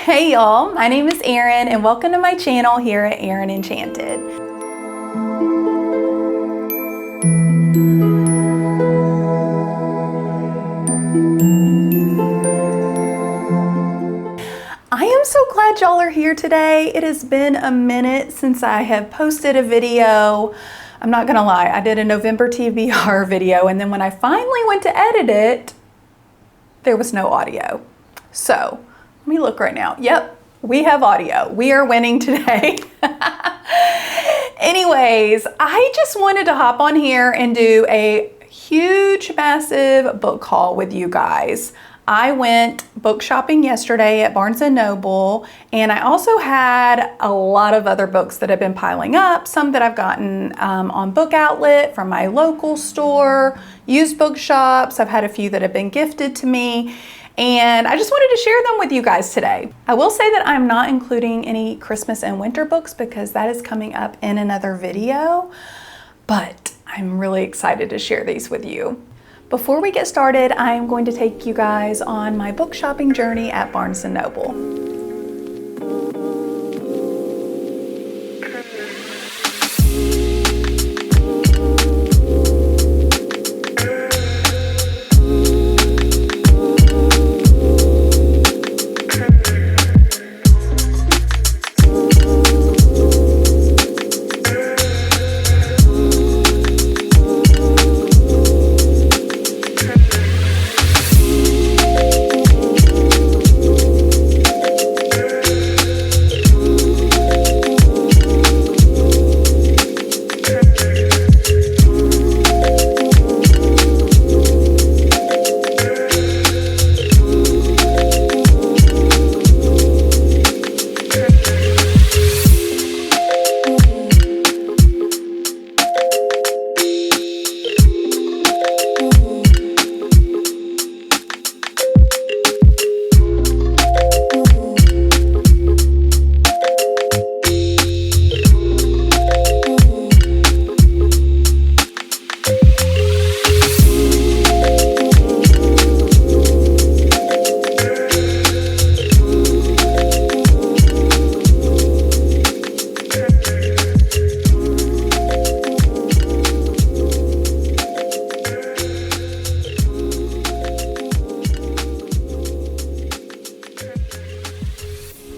Hey y'all, my name is Erin and welcome to my channel here at Erin Enchanted. I am so glad y'all are here today. It has been a minute since I have posted a video. I'm not gonna lie, I did a November TBR video and then when I finally went to edit it, there was no audio. So, let me look right now. Yep, we have audio. We are winning today. Anyways, I just wanted to hop on here and do a huge, massive book haul with you guys. I went book shopping yesterday at Barnes & Noble, and I also had a lot of other books that have been piling up, some that I've gotten on Book Outlet from my local store, used bookshops. I've had a few that have been gifted to me, and I just wanted to share them with you guys today. I will say that I'm not including any Christmas and winter books because that is coming up in another video, but I'm really excited to share these with you. Before we get started, I am going to take you guys on my book shopping journey at Barnes & Noble.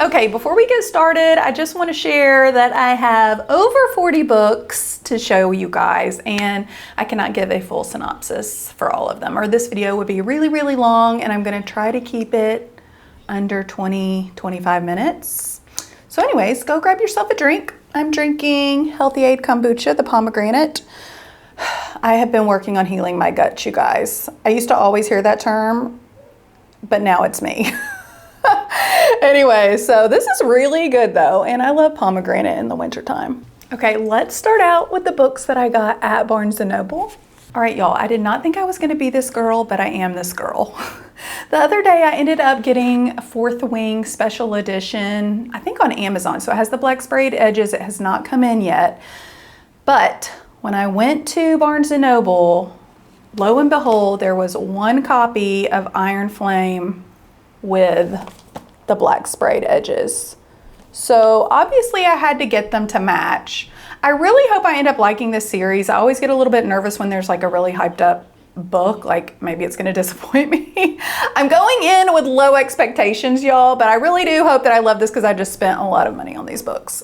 Okay, before we get started, I just want to share that I have over 40 books to show you guys, and I cannot give a full synopsis for all of them, or this video would be really, really long, and I'm going to try to keep it under 20-25 minutes. So anyways, go grab yourself a drink. I'm drinking Healthy Aid Kombucha, the pomegranate. I have been working on healing my gut, you guys. I used to always hear that term, but now it's me. Anyway, so this is really good though, and I love pomegranate in the wintertime. Okay, let's start out with the books that I got at Barnes & Noble. All right, y'all, I did not think I was gonna be this girl, but I am this girl. The other day I ended up getting a Fourth Wing special edition, I think on Amazon. So it has the black sprayed edges. It has not come in yet. But when I went to Barnes & Noble, lo and behold, there was one copy of Iron Flame with the black sprayed edges. So obviously I had to get them to match. I really hope I end up liking this series. I always get a little bit nervous when there's like a really hyped up book, like maybe it's gonna disappoint me. I'm going in with low expectations, y'all, but I really do hope that I love this because I just spent a lot of money on these books.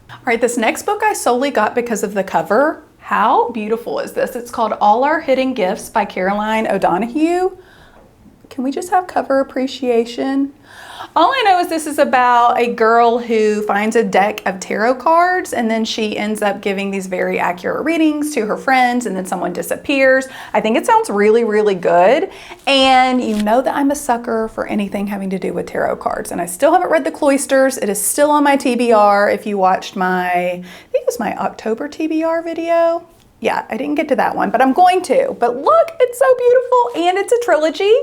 All right, this next book I solely got because of the cover. How beautiful is this? It's called All Our Hidden Gifts by Caroline O'Donoghue. Can we just have cover appreciation? All I know is this is about a girl who finds a deck of tarot cards and then she ends up giving these very accurate readings to her friends and then someone disappears. I think it sounds really, really good. And you know that I'm a sucker for anything having to do with tarot cards. And I still haven't read The Cloisters. It is still on my TBR. If you watched my, I think it was my October TBR video. Yeah, I didn't get to that one, but I'm going to. But look, it's so beautiful and it's a trilogy.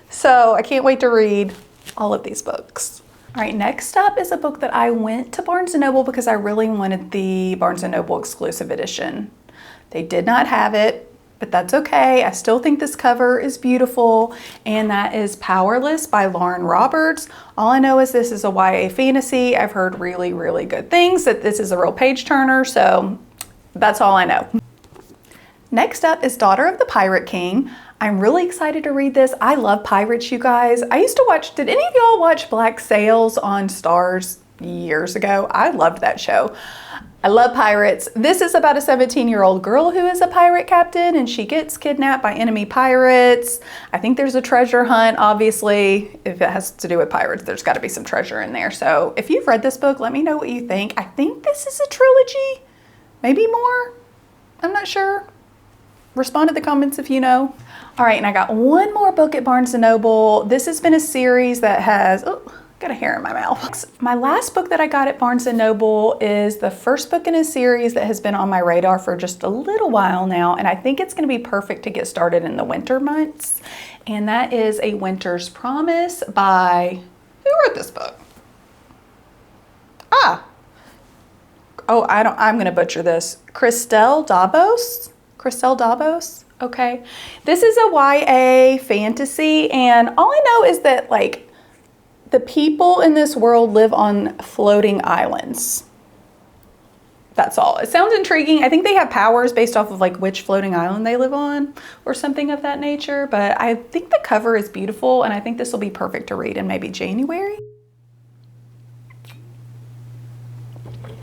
So I can't wait to read all of these books. All right, next up is a book that I went to Barnes & Noble because I really wanted the Barnes & Noble exclusive edition. They did not have it. but that's okay. I still think this cover is beautiful, and that is Powerless by Lauren Roberts. All I know is this is a YA fantasy. I've heard really, really good things, that this is a real page turner, so that's all I know. Next up is Daughter of the Pirate King. I'm really excited to read this. I love pirates, you guys. I used to watch, did any of y'all watch Black Sails on Stars years ago? I loved that show. I love pirates. This is about a 17-year-old girl who is a pirate captain, and she gets kidnapped by enemy pirates. I think there's a treasure hunt. Obviously, if it has to do with pirates, there's got to be some treasure in there. So if you've read this book, let me know what you think. I think this is a trilogy, maybe more. I'm not sure. Respond to the comments if you know. All right, and I got one more book at Barnes & Noble. This has been a series that has, oh, got a hair in my mouth. My last book that I got at Barnes & Noble is the first book in a series that has been on my radar for just a little while now, and I think it's gonna be perfect to get started in the winter months. And that is A Winter's Promise by, who wrote this book? I'm gonna butcher this. Christelle Dabos? Christelle Dabos? Okay. This is a YA fantasy, and all I know is that like the people in this world live on floating islands. That's all. It sounds intriguing. I think they have powers based off of like which floating island they live on or something of that nature, but I think the cover is beautiful, and I think this will be perfect to read in maybe January.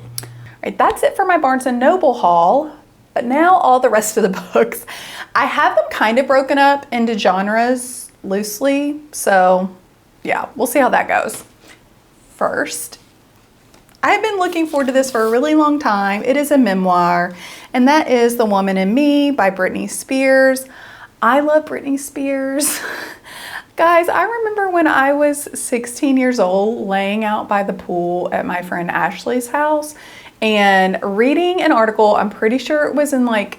All right, that's it for my Barnes & Noble haul. But now all the rest of the books, I have them kind of broken up into genres loosely. So yeah, we'll see how that goes. First, I've been looking forward to this for a really long time. It is a memoir, and that is The Woman in Me by Britney Spears. I love Britney Spears. Guys, I remember when I was 16 years old laying out by the pool at my friend Ashley's house and reading an article. I'm pretty sure it was in like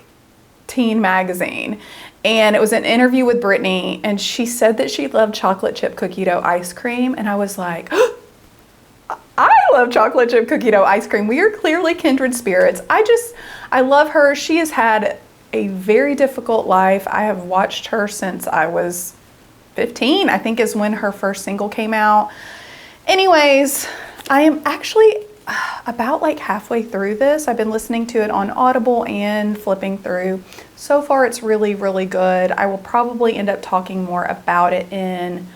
Teen Magazine, and it was an interview with Britney, and she said that she loved chocolate chip cookie dough ice cream, and I was like, oh, I love chocolate chip cookie dough ice cream. We are clearly kindred spirits. I love her. She has had a very difficult life. I have watched her since I was 15, I think is when her first single came out. Anyways, I am actually about like halfway through this. I've been listening to it on Audible and flipping through. So far it's really, really good. I will probably end up talking more about it in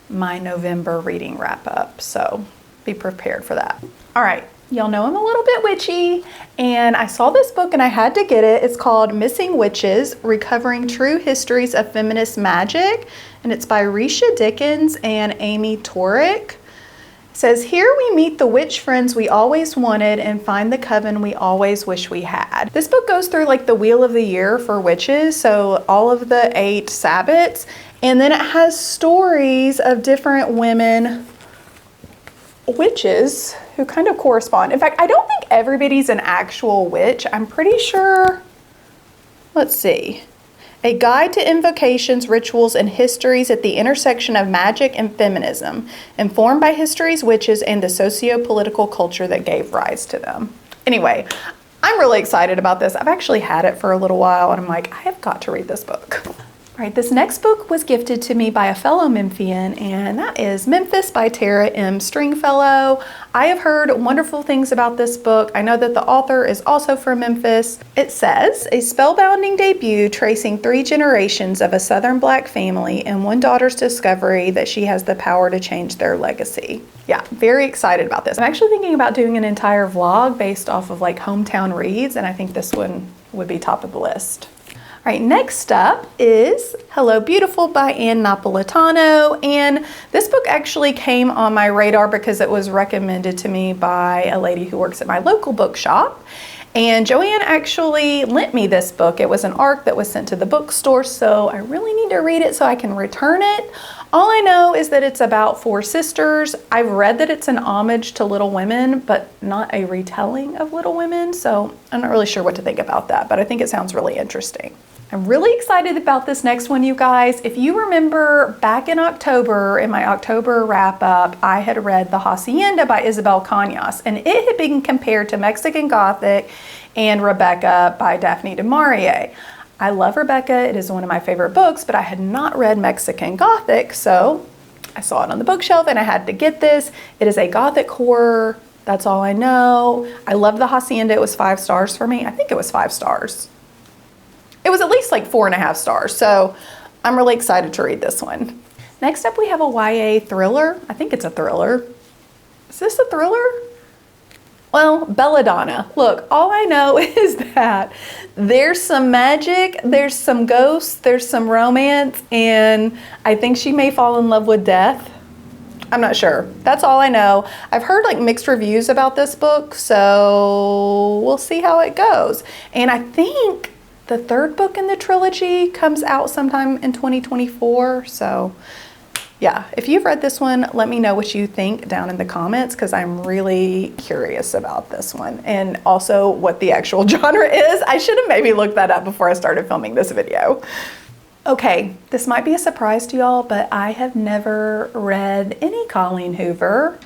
my November reading wrap up, so be prepared for that. All right, y'all know I'm a little bit witchy, and I saw this book and I had to get it. It's called Missing Witches: Recovering True Histories of Feminist Magic, and it's by Risha Dickens and Amy Torek. It says, here we meet the witch friends we always wanted and find the coven we always wish we had. This book goes through like the wheel of the year for witches, so all of the 8 sabbats, and then it has stories of different women witches who kind of correspond. In fact, I don't think everybody's an actual witch. I'm pretty sure, let's see. A guide to invocations, rituals, and histories at the intersection of magic and feminism, informed by history's witches and the socio-political culture that gave rise to them. Anyway, I'm really excited about this. I've actually had it for a little while, and I'm like, I have got to read this book. All right, this next book was gifted to me by a fellow Memphian, and that is Memphis by Tara M. Stringfellow. I have heard wonderful things about this book. I know that the author is also from Memphis. It says, a spellbinding debut tracing 3 generations of a Southern Black family and one daughter's discovery that she has the power to change their legacy. Yeah, very excited about this. I'm actually thinking about doing an entire vlog based off of like hometown reads, and I think this one would be top of the list. All right, next up is Hello Beautiful by Ann Napolitano, and this book actually came on my radar because it was recommended to me by a lady who works at my local bookshop, and Joanne actually lent me this book. It was an ARC that was sent to the bookstore, so I really need to read it so I can return it. All I know is that it's about 4 sisters. I've read that it's an homage to Little Women, but not a retelling of Little Women, so I'm not really sure what to think about that, but I think it sounds really interesting. I'm really excited about this next one, you guys. If you remember back in October, in my October wrap up, I had read The Hacienda by Isabel Cañas, and it had been compared to Mexican Gothic and Rebecca by Daphne du Maurier. I love Rebecca. It is one of my favorite books, but I had not read Mexican Gothic, so I saw it on the bookshelf and I had to get this. It is a Gothic horror. That's all I know. I love the Hacienda. It was 5 stars for me. I think it was 5 stars. It was at least like 4.5 stars. So I'm really excited to read this one. Next up, we have a YA thriller. I think it's a thriller. Is this a thriller? Well, Belladonna. Look, all I know is that there's some magic, there's some ghosts, there's some romance, and I think she may fall in love with death. I'm not sure. That's all I know. I've heard like mixed reviews about this book, so we'll see how it goes. And I think the 3rd book in the trilogy comes out sometime in 2024, so yeah, if you've read this one, let me know what you think down in the comments, because I'm really curious about this one, and also what the actual genre is. I should have maybe looked that up before I started filming this video. Okay, this might be a surprise to y'all, but I have never read any Colleen Hoover.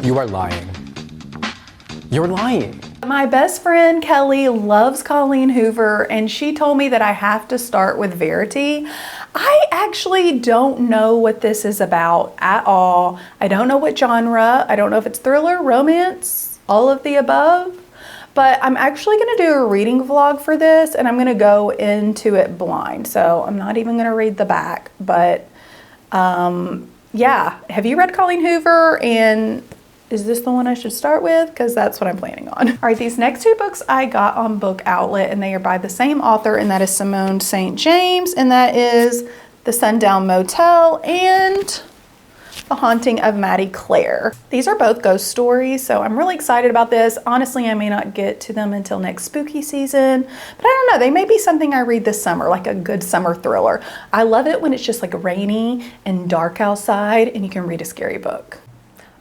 You are lying. You're lying. My best friend Kelly loves Colleen Hoover, and she told me that I have to start with Verity. I actually don't know what this is about at all. I don't know what genre. I don't know if it's thriller, romance, all of the above. But I'm actually going to do a reading vlog for this, and I'm going to go into it blind. So I'm not even going to read the back. But yeah, have you read Colleen Hoover? And is this the one I should start with? Because that's what I'm planning on. All right, these next 2 books I got on Book Outlet, and they are by the same author, and that is Simone St James, and that is The Sundown Motel and The Haunting of Maddy, Clare. These are both ghost stories, so I'm really excited about this. Honestly, I may not get to them until next spooky season, but I don't know, they may be something I read this summer, like a good summer thriller. I love it when it's just like rainy and dark outside and you can read a scary book.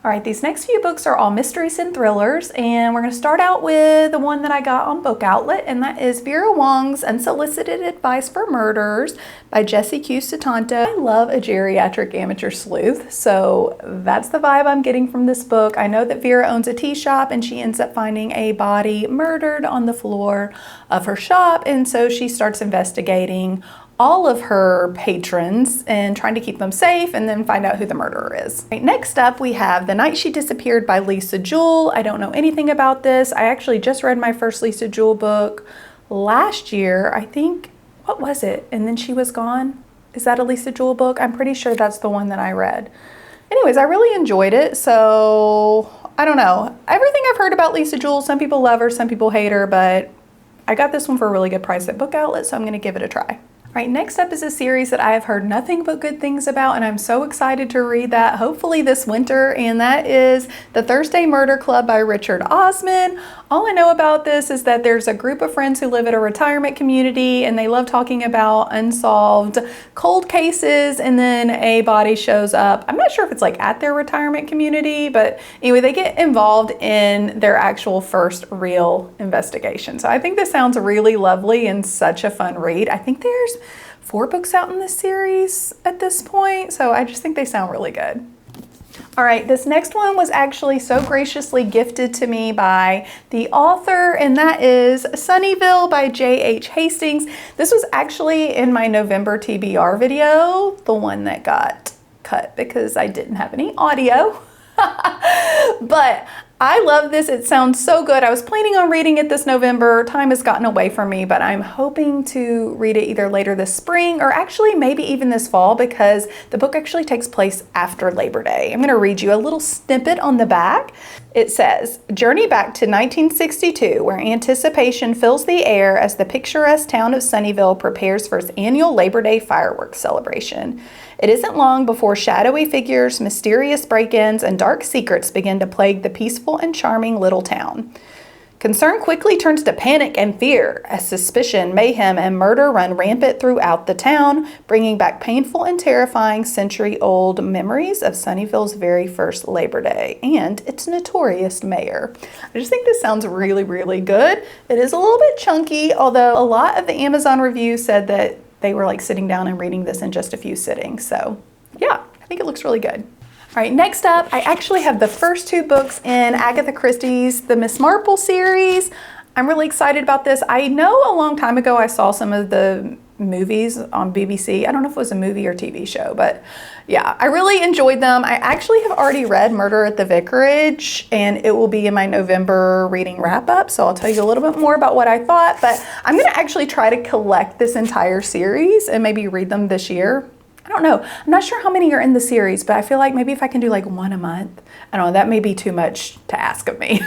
All right, these next few books are all mysteries and thrillers, and we're going to start out with the one that I got on Book Outlet, and that is Vera Wong's Unsolicited Advice for Murders by Jessie Q. Sutanto. I love a geriatric amateur sleuth, so that's the vibe I'm getting from this book. I know that Vera owns a tea shop, and she ends up finding a body murdered on the floor of her shop, and so she starts investigating all of her patrons and trying to keep them safe, and then find out who the murderer is. Right, next up, we have The Night She Disappeared by Lisa Jewell. I don't know anything about this. I actually just read my first Lisa Jewell book last year. I think, what was it? And Then She Was Gone? Is that a Lisa Jewell book? I'm pretty sure that's the one that I read. Anyways, I really enjoyed it, so I don't know. Everything I've heard about Lisa Jewell, some people love her, some people hate her, but I got this one for a really good price at Book Outlet, so I'm gonna give it a try. Right, next up is a series that I have heard nothing but good things about, and I'm so excited to read that hopefully this winter, and that is The Thursday Murder Club by Richard Osman. All I know about this is that there's a group of friends who live at a retirement community, and they love talking about unsolved cold cases, and then a body shows up. I'm not sure if it's like at their retirement community, but anyway, they get involved in their actual first real investigation. So I think this sounds really lovely and such a fun read. I think there's 4 books out in this series at this point, so I just think they sound really good. All right, this next one was actually so graciously gifted to me by the author, and that is Sunnyville by J.H. Hastings. This was actually in my November TBR video, the one that got cut because I didn't have any audio. But I love this. It sounds so good. I was planning on reading it this November. Time has gotten away from me, but I'm hoping to read it either later this spring or actually maybe even this fall, because the book actually takes place after Labor Day. I'm going to read you a little snippet on the back. It says, "Journey back to 1962, where anticipation fills the air as the picturesque town of Sunnyville prepares for its annual Labor Day fireworks celebration. It isn't long before shadowy figures, mysterious break-ins, and dark secrets begin to plague the peaceful and charming little town. Concern quickly turns to panic and fear as suspicion, mayhem, and murder run rampant throughout the town, bringing back painful and terrifying century-old memories of Sunnyville's very first Labor Day and its notorious mayor." I just think this sounds really, really good. It is a little bit chunky, although a lot of the Amazon reviews said that they were like sitting down and reading this in just a few sittings. So yeah, I think it looks really good. All right, next up, I actually have the first 2 books in Agatha Christie's The Miss Marple series. I'm really excited about this. I know a long time ago I saw some of the movies on BBC. I don't know if it was a movie or TV show, but yeah, I really enjoyed them. I actually have already read Murder at the Vicarage, and it will be in my November reading wrap up. So I'll tell you a little bit more about what I thought, but I'm going to actually try to collect this entire series and maybe read them this year. I don't know. I'm not sure how many are in the series, but I feel like maybe if I can do like one a month, I don't know, that may be too much to ask of me.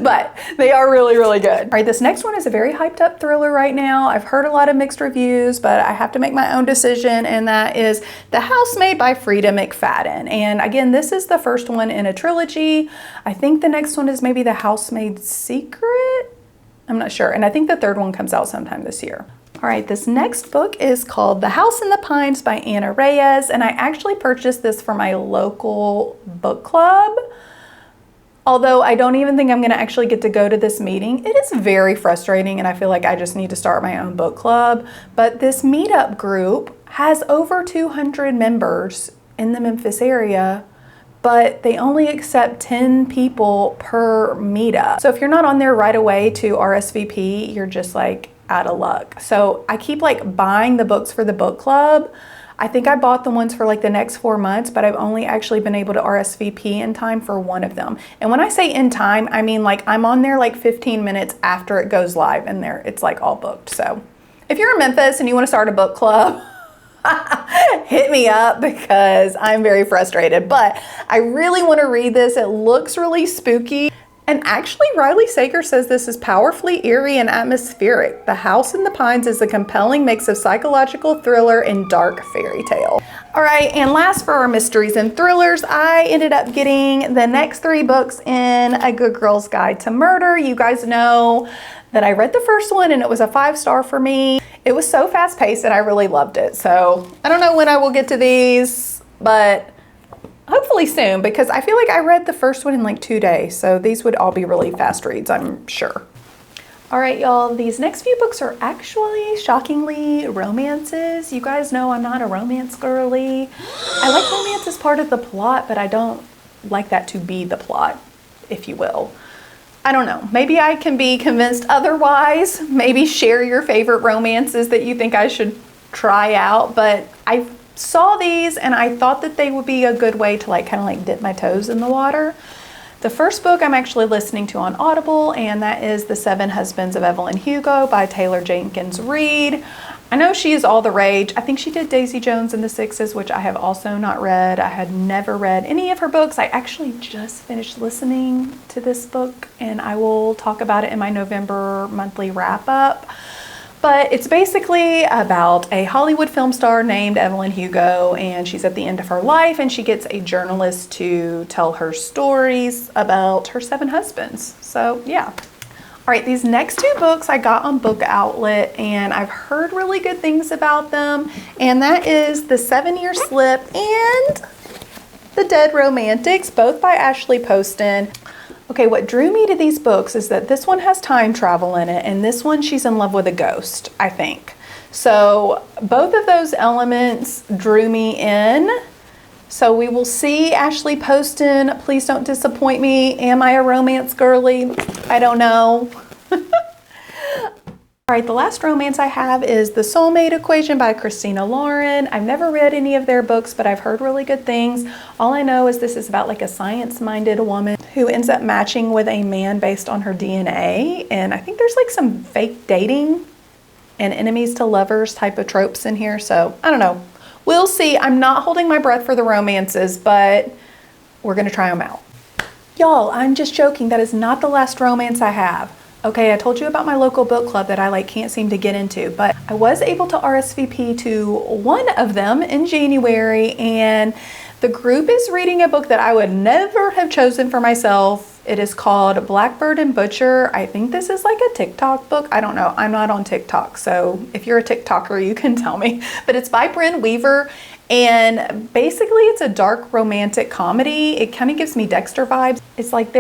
But they are really, really good. All right, this next one is a very hyped up thriller right now. I've heard a lot of mixed reviews, but I have to make my own decision, and that is The Housemaid by Frida McFadden. And again, this is the first one in a trilogy. I think the next one is maybe The Housemaid's Secret. I'm not sure. And I think the third one comes out sometime this year. All right, this next book is called The House in the Pines by Anna Reyes, and I actually purchased this for my local book club. Although I don't even think I'm going to actually get to go to this meeting. It is very frustrating, and I feel like I just need to start my own book club. But this meetup group has over 200 members in the Memphis area, but they only accept 10 people per meetup. So if you're not on there right away to RSVP, you're just like out of luck. So I keep like buying the books for the book club. I think I bought the ones for like the next 4 months, but I've only actually been able to RSVP in time for one of them. And when I say in time, I mean like I'm on there like 15 minutes after it goes live, and there it's like all booked. So if you're in Memphis and you want to start a book club, hit me up because I'm very frustrated. But I really want to read this. It looks really spooky. And actually, Riley Sager says this is powerfully eerie and atmospheric. The House in the Pines is a compelling mix of psychological thriller and dark fairy tale. All right, and last for our mysteries and thrillers, I ended up getting the next 3 books in A Good Girl's Guide to Murder. You guys know that I read the first one and it was a 5-star for me. It was so fast paced and I really loved it. So I don't know when I will get to these, but hopefully soon, because I feel like I read the first one in like 2 days. So these would all be really fast reads, I'm sure. All right, y'all, these next few books are actually shockingly romances. You guys know I'm not a romance girly. I like romance as part of the plot, but I don't like that to be the plot, if you will. I don't know, maybe I can be convinced otherwise. Maybe share your favorite romances that you think I should try out, but I saw these and I thought that they would be a good way to like kind of like dip my toes in the water. The first book I'm actually listening to on Audible, and that is The 7 Husbands of Evelyn Hugo by Taylor Jenkins Reid. I know she is all the rage. I think she did Daisy Jones and the Sixes, which I have also not read. I had never read any of her books. I actually just finished listening to this book, and I will talk about it in my November monthly wrap up. But it's basically about a Hollywood film star named Evelyn Hugo, and she's at the end of her life, and she gets a journalist to tell her stories about her 7 husbands. So yeah. All right, these next 2 books I got on Book Outlet, and I've heard really good things about them, and that is The 7-Year Slip and The Dead Romantics, both by Ashley Poston. Okay, what drew me to these books is that this one has time travel in it, and this one she's in love with a ghost, I think. So both of those elements drew me in. So we will see. Ashley Poston, please don't disappoint me. Am I a romance girly? I don't know. All right, the last romance I have is The Soulmate Equation by Christina Lauren. I've never read any of their books, but I've heard really good things. All I know is this is about like a science-minded woman who ends up matching with a man based on her DNA. And I think there's like some fake dating and enemies to lovers type of tropes in here. So I don't know. We'll see. I'm not holding my breath for the romances, but we're going to try them out. Y'all, I'm just joking. That is not the last romance I have. Okay, I told you about my local book club that I like can't seem to get into, but I was able to RSVP to one of them in January, and the group is reading a book that I would never have chosen for myself. It is called Blackbird and Butcher. I think this is like a TikTok book. I don't know. I'm not on TikTok, so if you're a TikToker, you can tell me. But it's by Bryn Weaver, and basically it's a dark romantic comedy. It kind of gives me Dexter vibes. It's like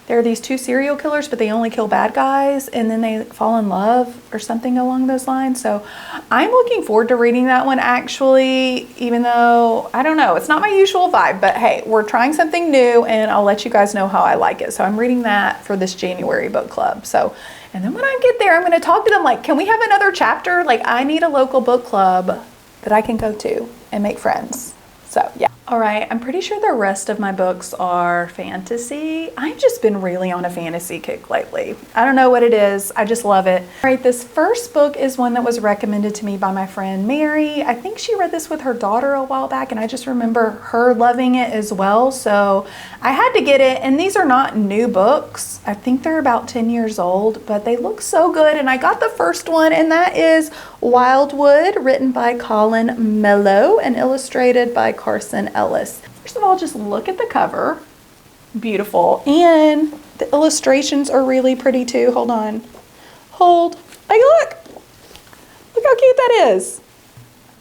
there are these two serial killers, but they only kill bad guys, and then they fall in love or something along those lines. So I'm looking forward to reading that one, actually, even though, I don't know, it's not my usual vibe, but hey, we're trying something new, and I'll let you guys know how I like it. So I'm reading that for this January book club. So, and then when I get there, I'm going to talk to them like, can we have another chapter? Like, I need a local book club that I can go to and make friends. So yeah. All right, I'm pretty sure the rest of my books are fantasy. I've just been really on a fantasy kick lately. I don't know what it is, I just love it. All right, this first book is one that was recommended to me by my friend Mary. I think she read this with her daughter a while back, and I just remember her loving it as well. So I had to get it, and these are not new books. I think they're about 10 years old, but they look so good, and I got the first one, and that is Wildwood, written by Colin Mello and illustrated by Carson Ellis. First of all, just look at the cover. Beautiful. And the illustrations are really pretty too. Hold on. Hold. Hey, look. Look how cute that is.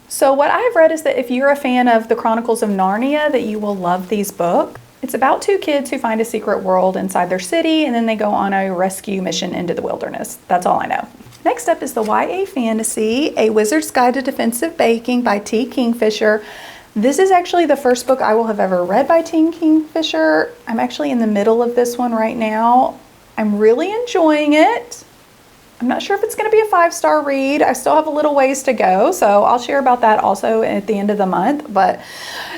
So what I've read is that if you're a fan of the Chronicles of Narnia, that you will love these books. It's about two kids who find a secret world inside their city, and then they go on a rescue mission into the wilderness. That's all I know. Next up is the YA fantasy, A Wizard's Guide to Defensive Baking by T. Kingfisher. This is actually the first book I will have ever read by T. Kingfisher. I'm actually in the middle of this one right now. I'm really enjoying it. I'm not sure if it's going to be a 5-star read. I still have a little ways to go, so I'll share about that also at the end of the month. But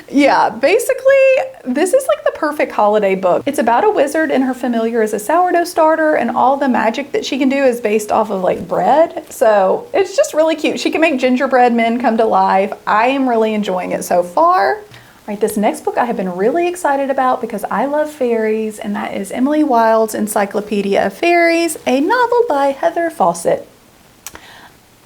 yeah, basically, this is like the perfect holiday book. It's about a wizard, and her familiar is a sourdough starter, and all the magic that she can do is based off of like bread. So it's just really cute. She can make gingerbread men come to life. I am really enjoying it so far. Right, this next book I have been really excited about because I love fairies, and that is Emily Wilde's Encyclopedia of Fairies, a novel by Heather Fawcett.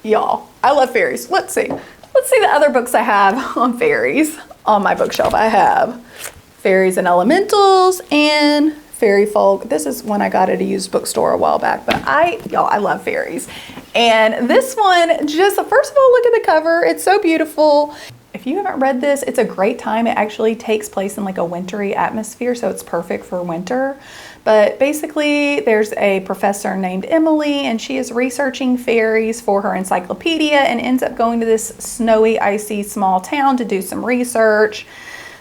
Y'all, I love fairies. Let's see the other books I have on fairies on my bookshelf. I have Fairies and Elementals and Fairy Folk. This is one I got at a used bookstore a while back, but I love fairies. And this one, just first of all, look at the cover. It's so beautiful. If you haven't read this, it's a great time. It actually takes place in like a wintry atmosphere, so it's perfect for winter. But basically, there's a professor named Emily, and she is researching fairies for her encyclopedia and ends up going to this snowy, icy small town to do some research.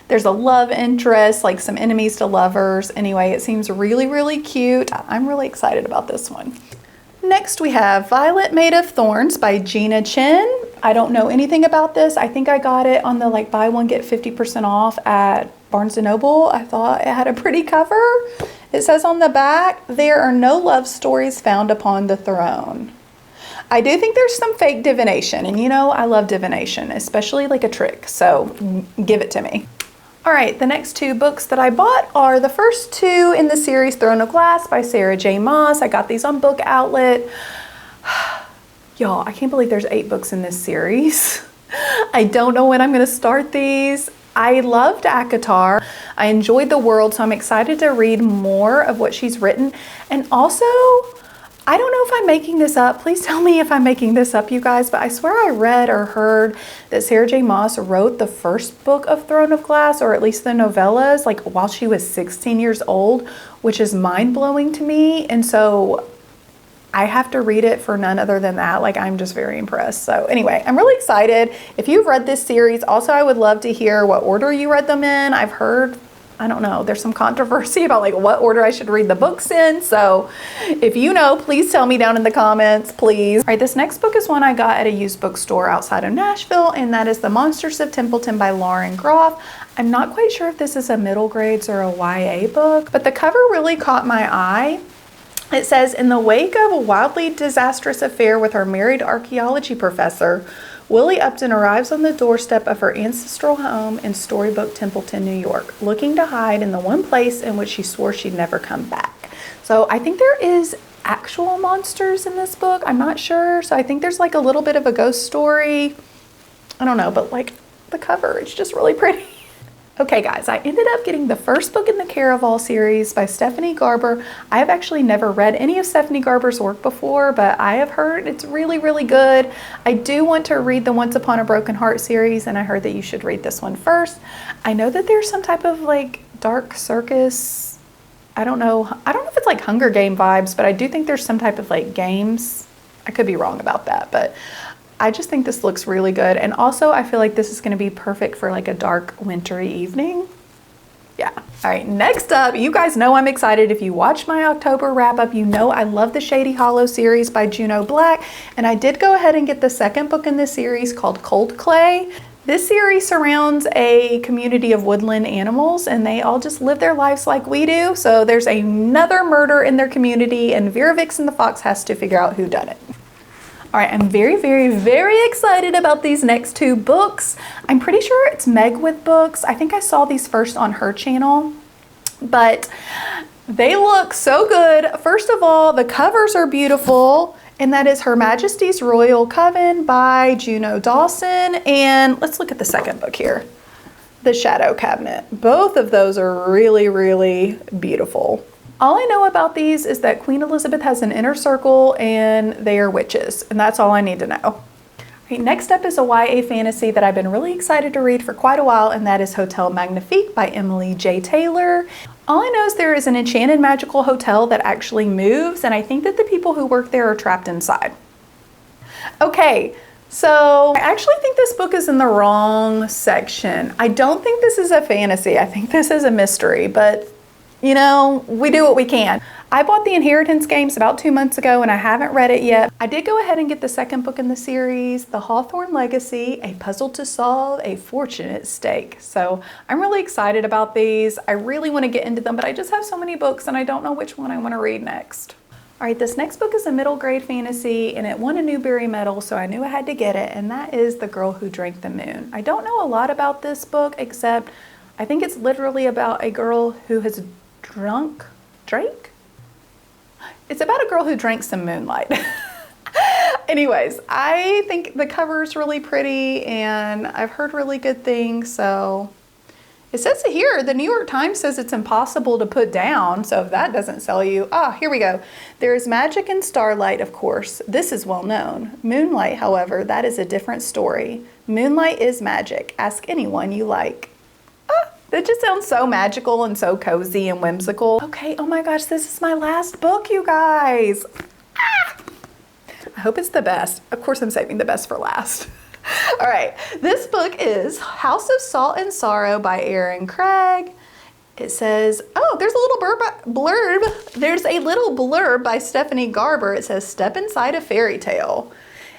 There's a love interest, like some enemies to lovers. Anyway, it seems really, really cute. I'm really excited about this one. Next, we have Violet Made of Thorns by Gina Chen. I don't know anything about this. I think I got it on the like buy one get 50% off at Barnes & Noble. I thought it had a pretty cover. It says on the back, there are no love stories found upon the throne. I do think there's some fake divination, and you know I love divination, especially like a trick, so give it to me. All right, the next two books that I bought are the first two in the series Throne of Glass by Sarah J. Maas. I got these on Book Outlet. Y'all, I can't believe there's 8 books in this series. I don't know when I'm going to start these. I loved Agatha. I enjoyed the world, so I'm excited to read more of what she's written. And also, I don't know if I'm making this up. Please tell me if I'm making this up, you guys, but I swear I read or heard that Sarah J. Maas wrote the first book of Throne of Glass, or at least the novellas, like while she was 16 years old, which is mind-blowing to me. And so I have to read it for none other than that. Like, I'm just very impressed. So anyway, I'm really excited. If you've read this series, also I would love to hear what order you read them in. I've heard, I don't know, there's some controversy about like what order I should read the books in. So if you know, please tell me down in the comments, please. All right, this next book is one I got at a used bookstore outside of Nashville, and that is The Monsters of Templeton by Lauren Groff. I'm not quite sure if this is a middle grades or a YA book, but the cover really caught my eye. It says, in the wake of a wildly disastrous affair with her married archaeology professor, Willie Upton arrives on the doorstep of her ancestral home in Storybook Templeton, New York, looking to hide in the one place in which she swore she'd never come back. So I think there is actual monsters in this book. I'm not sure. So I think there's like a little bit of a ghost story. I don't know, but like the cover, it's just really pretty. Okay guys, I ended up getting the first book in the Caraval series by Stephanie Garber. I have actually never read any of Stephanie Garber's work before, but I have heard it's really, really good. I do want to read the Once Upon a Broken Heart series, and I heard that you should read this one first. I know that there's some type of like Dark Circus I don't know if it's like Hunger Game vibes, but I do think there's some type of like games. I could be wrong about that, but I just think this looks really good. And also I feel like this is gonna be perfect for like a dark wintry evening. Yeah. All right, next up, you guys know I'm excited. If you watched my October wrap up, you know I love the Shady Hollow series by Juno Black. And I did go ahead and get the second book in this series called Cold Clay. This series surrounds a community of woodland animals and they all just live their lives like we do. So there's another murder in their community and Vera Vixen the Fox has to figure out who done it. All right, I'm very, very, very excited about these next two books. I'm pretty sure it's Meg with Books. I think I saw these first on her channel, but they look so good. First of all, the covers are beautiful, and that is Her Majesty's Royal Coven by Juno Dawson. And let's look at the second book here, The Shadow Cabinet. Both of those are really, really beautiful. All I know about these is that Queen Elizabeth has an inner circle and they are witches, and that's all I need to know. Right, next up is a YA fantasy that I've been really excited to read for quite a while, and that is Hotel Magnifique by Emily J. Taylor. All I know is there is an enchanted magical hotel that actually moves, and I think that the people who work there are trapped inside. Okay, so I actually think this book is in the wrong section. I don't think this is a fantasy. I think this is a mystery, but you know, we do what we can. I bought the Inheritance games about 2 months ago and I haven't read it yet. I did go ahead and get the second book in the series, The Hawthorne Legacy, A Puzzle to Solve, A Fortune at Stake. So I'm really excited about these. I really want to get into them, but I just have so many books and I don't know which one I want to read next. All right, this next book is a middle grade fantasy and it won a Newbery Medal, so I knew I had to get it, and that is The Girl Who Drank the Moon. I don't know a lot about this book except I think it's literally about a girl who has drank? It's about a girl who drank some moonlight. Anyways, I think the cover is really pretty and I've heard really good things. So it says here, the New York Times says it's impossible to put down. So if that doesn't sell you, here we go. There is magic in starlight, of course. This is well known. Moonlight, however, that is a different story. Moonlight is magic. Ask anyone you like. That just sounds so magical and so cozy and whimsical. Okay, oh my gosh, this is my last book, you guys. I hope it's the best. Of course, I'm saving the best for last. All right, this book is House of Salt and Sorrow by Erin Craig. It says, there's a little blurb. There's a little blurb by Stephanie Garber. It says, step inside a fairy tale.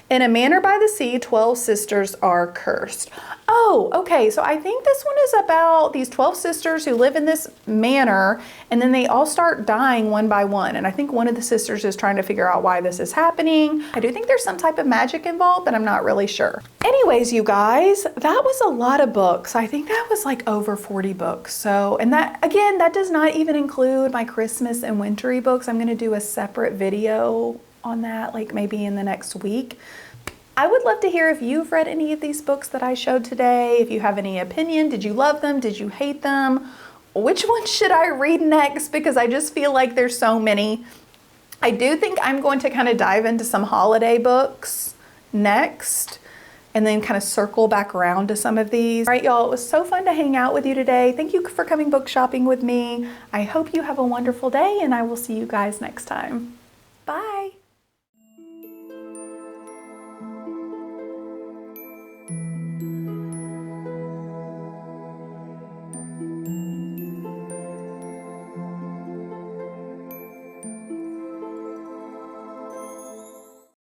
In a manor by the sea, 12 sisters are cursed. Oh, okay, so I think this one is about these 12 sisters who live in this manor, and then they all start dying one by one. And I think one of the sisters is trying to figure out why this is happening. I do think there's some type of magic involved, but I'm not really sure. Anyways, you guys, that was a lot of books. I think that was like over 40 books. So, and that, again, that does not even include my Christmas and wintry books. I'm gonna do a separate video on that, like maybe in the next week. I would love to hear if you've read any of these books that I showed today. If you have any opinion, did you love them? Did you hate them? Which one should I read next? Because I just feel like there's so many. I do think I'm going to kind of dive into some holiday books next and then kind of circle back around to some of these. All right, y'all, it was so fun to hang out with you today. Thank you for coming book shopping with me. I hope you have a wonderful day and I will see you guys next time. Bye.